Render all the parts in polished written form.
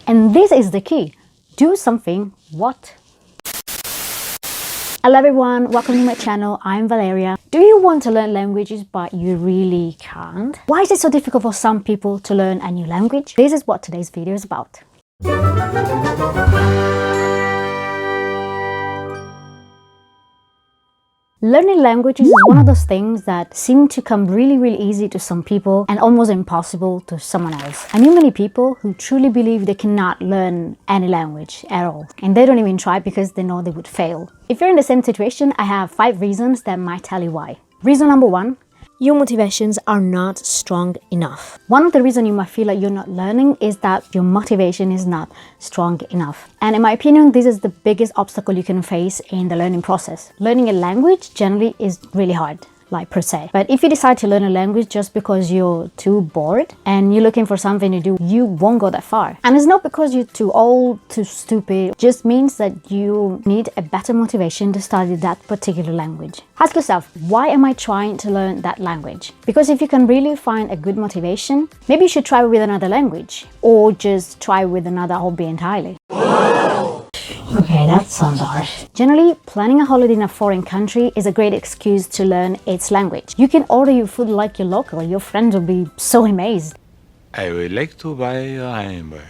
And this is the key. Do something what? Hello everyone, welcome to my channel. I'm Valeria. Do you want to learn languages but you really can't? Why is it so difficult for some people to learn a new language? This is what today's video is about. Learning languages is one of those things that seem to come really easy to some people and almost impossible to someone else. I knew many people who truly believe they cannot learn any language at all, and they don't even try because they know they would fail. If you're in the same situation, I have 5 reasons that might tell you why. Reason number 1. Your motivations are not strong enough. One of the reasons you might feel like you're not learning is that your motivation is not strong enough. And in my opinion, this is the biggest obstacle you can face in the learning process. Learning a language generally is really hard, like per se. But if you decide to learn a language just because you're too bored and you're looking for something to do, you won't go that far. And it's not because you're too old, too stupid. It just means that you need a better motivation to study that particular language. Ask yourself, why am I trying to learn that language? Because if you can really find a good motivation, maybe you should try with another language or just try with another hobby entirely. Okay, that sounds harsh. Generally, planning a holiday in a foreign country is a great excuse to learn its language. You can order your food like your local. Your friends will be so amazed. I would like to buy a hamburger.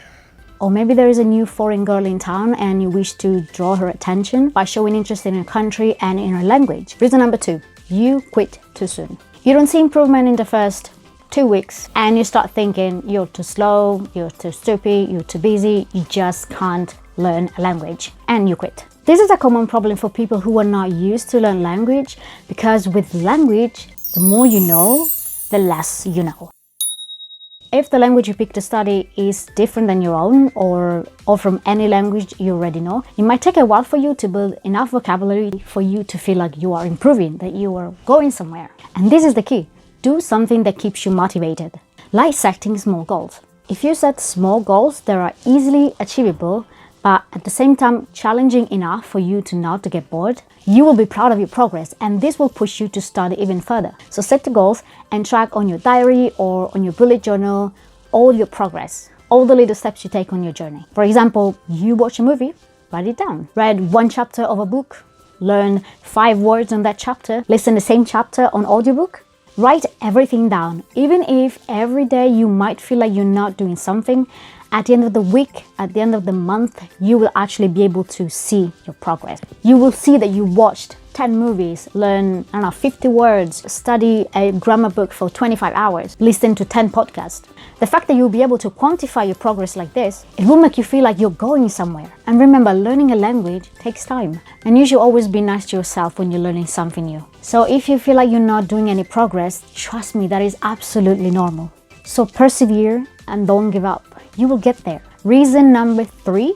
Or maybe there is a new foreign girl in town and you wish to draw her attention by showing interest in her country and in her language. Reason number 2, you quit too soon. You don't see improvement in the first 2 weeks and you start thinking you're too slow, you're too stupid, you're too busy, you just can't learn a language, and you quit. This is a common problem for people who are not used to learn language, because with language, the more you know, the less you know. If the language you pick to study is different than your own or from any language you already know, it might take a while for you to build enough vocabulary for you to feel like you are improving, that you are going somewhere. And this is the key. Do something that keeps you motivated, like setting small goals. If you set small goals that are easily achievable, but at the same time challenging enough for you to not to get bored, you will be proud of your progress, and this will push you to study even further. So set the goals and track on your diary or on your bullet journal all your progress, all the little steps you take on your journey. For example, you watch a movie, write it down. Read 1 chapter of a book, learn 5 words on that chapter, listen the same chapter on audiobook. Write everything down. Even if every day you might feel like you're not doing something, at the end of the week, at the end of the month, you will actually be able to see your progress. You will see that you watched 10 movies, learn, 50 words, study a grammar book for 25 hours, listen to 10 podcasts. The fact that you'll be able to quantify your progress like this, it will make you feel like you're going somewhere. And remember, learning a language takes time. And you should always be nice to yourself when you're learning something new. So if you feel like you're not doing any progress, trust me, that is absolutely normal. So persevere and don't give up. You will get there. Reason number 3,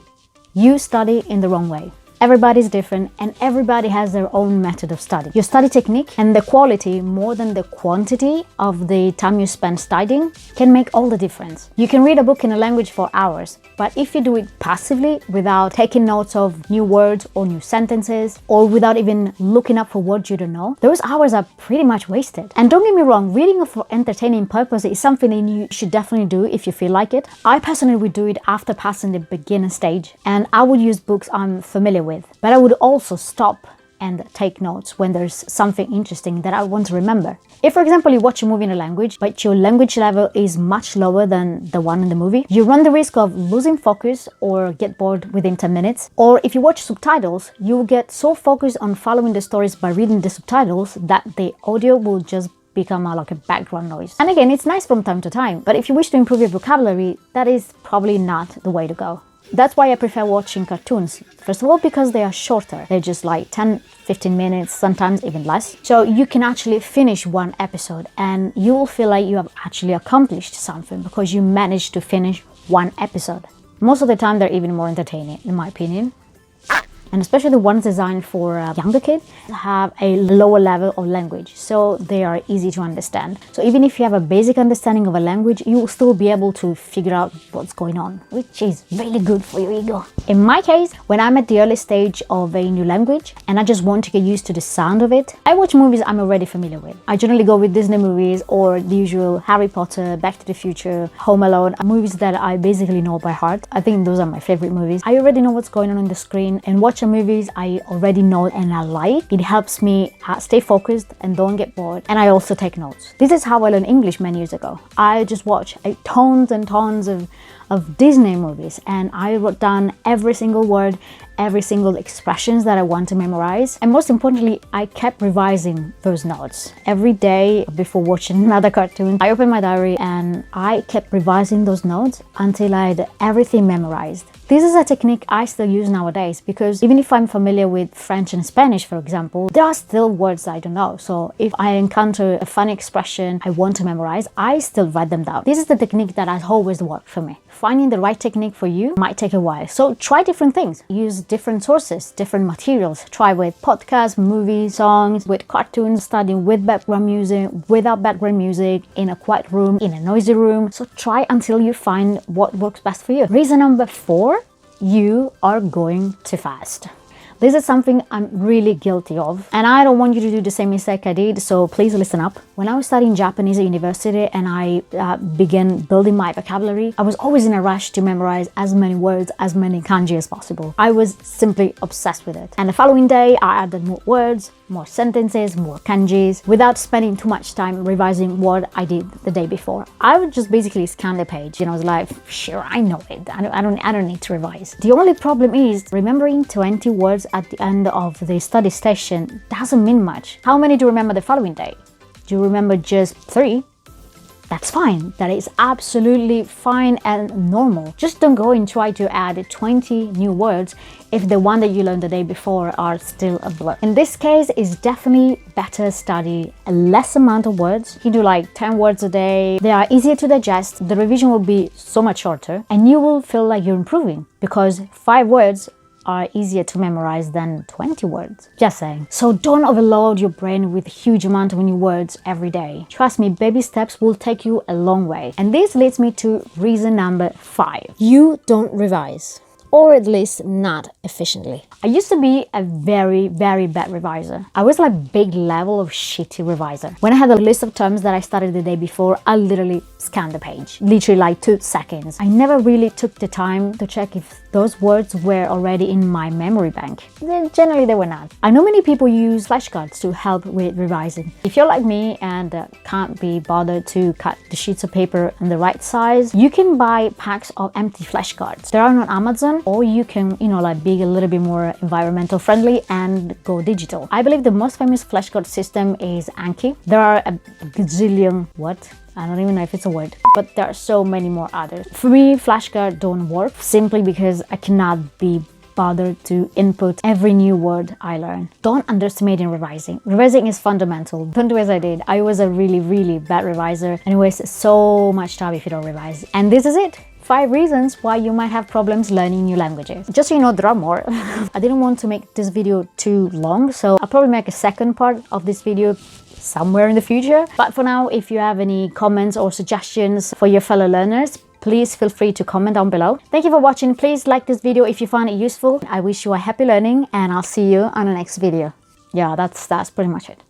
you study in the wrong way. Everybody's different and everybody has their own method of study. Your study technique and the quality more than the quantity of the time you spend studying can make all the difference. You can read a book in a language for hours, but if you do it passively without taking notes of new words or new sentences or without even looking up for words you don't know, those hours are pretty much wasted. And don't get me wrong, reading for entertaining purposes is something that you should definitely do if you feel like it. I personally would do it after passing the beginner stage, and I would use books I'm familiar with. But I would also stop and take notes when there's something interesting that I want to remember. If, for example, you watch a movie in a language, but your language level is much lower than the one in the movie, you run the risk of losing focus or get bored within 10 minutes. Or if you watch subtitles, you will get so focused on following the stories by reading the subtitles that the audio will just become like a background noise. And again, it's nice from time to time, but if you wish to improve your vocabulary, that is probably not the way to go. That's why I prefer watching cartoons. First of all, because they are shorter. They're just like 10-15 minutes, sometimes even less. So you can actually finish one episode and you will feel like you have actually accomplished something because you managed to finish one episode. Most of the time, they're even more entertaining, in my opinion. and especially the ones designed for younger kids, have a lower level of language, so they are easy to understand. So even if you have a basic understanding of a language, you will still be able to figure out what's going on, which is really good for your ego. In my case, when I'm at the early stage of a new language and I just want to get used to the sound of it, I watch movies I'm already familiar with. I generally go with Disney movies or the usual Harry Potter, Back to the Future, Home Alone, movies that I basically know by heart. I think those are my favorite movies. I already know what's going on the screen, and watching movies I already know and I like. It helps me stay focused and don't get bored, and I also take notes. This is how I learned English many years ago. I just watched tons and tons of Disney movies, and I wrote down every single word, every single expressions that I want to memorize, and most importantly, I kept revising those notes every day before watching another cartoon. I opened my diary and I kept revising those notes until I had everything memorized. This is a technique I still use nowadays, because even if I'm familiar with French and Spanish, for example, there are still words I don't know. So if I encounter a funny expression I want to memorize, I still write them down. This is the technique that has always worked for me. Finding the right technique for you might take a while. So try different things. Use different sources, different materials. Try with podcasts, movies, songs, with cartoons, studying with background music, without background music, in a quiet room, in a noisy room. So try until you find what works best for you. Reason number 4, you are going too fast. This is something I'm really guilty of, and I don't want you to do the same mistake I did, so please listen up. When I was studying Japanese at university and I began building my vocabulary, I was always in a rush to memorize as many words, as many kanji as possible. I was simply obsessed with it. And the following day, I added more words, more sentences, more kanjis, without spending too much time revising what I did the day before. I would just basically scan the page, I was like, sure, I know it. I don't need to revise. The only problem is remembering 20 words at the end of the study session doesn't mean much. How many do you remember the following day? Do you remember just 3? That's fine. That is absolutely fine and normal. Just don't go and try to add 20 new words if the one that you learned the day before are still a blur. In this case, it's definitely better study a less amount of words. You do like 10 words a day. They are easier to digest. The revision will be so much shorter, and you will feel like you're improving, because 5 words are easier to memorize than 20 words. Just saying. So don't overload your brain with a huge amount of new words every day. Trust me, baby steps will take you a long way. And this leads me to reason number 5. You don't revise. Or at least not efficiently. I used to be a very, very bad reviser. I was like big level of shitty reviser. When I had a list of terms that I studied the day before, I literally scanned the page. Literally like 2 seconds. I never really took the time to check if those words were already in my memory bank. Generally they were not. I know many people use flashcards to help with revising. If you're like me and can't be bothered to cut the sheets of paper in the right size, you can buy packs of empty flashcards. They're on Amazon, or you can, like be a little bit more environmental friendly and go digital. I believe the most famous flashcard system is Anki. There are a gazillion, I don't even know if it's a word, but there are so many more others. For me, flashcards don't work simply because I cannot be bothered to input every new word I learn. Don't underestimate in revising. Revising is fundamental. Don't do as I did. I was a really, really bad reviser, and it wastes so much time if you don't revise. And this is it. 5 reasons why you might have problems learning new languages. Just so you know, there are more. I didn't want to make this video too long, so I'll probably make a second part of this video somewhere in the future. But for now, if you have any comments or suggestions for your fellow learners, please feel free to comment down below. Thank you for watching. Please like this video if you found it useful. I wish you a happy learning, and I'll see you on the next video. Yeah, that's pretty much it.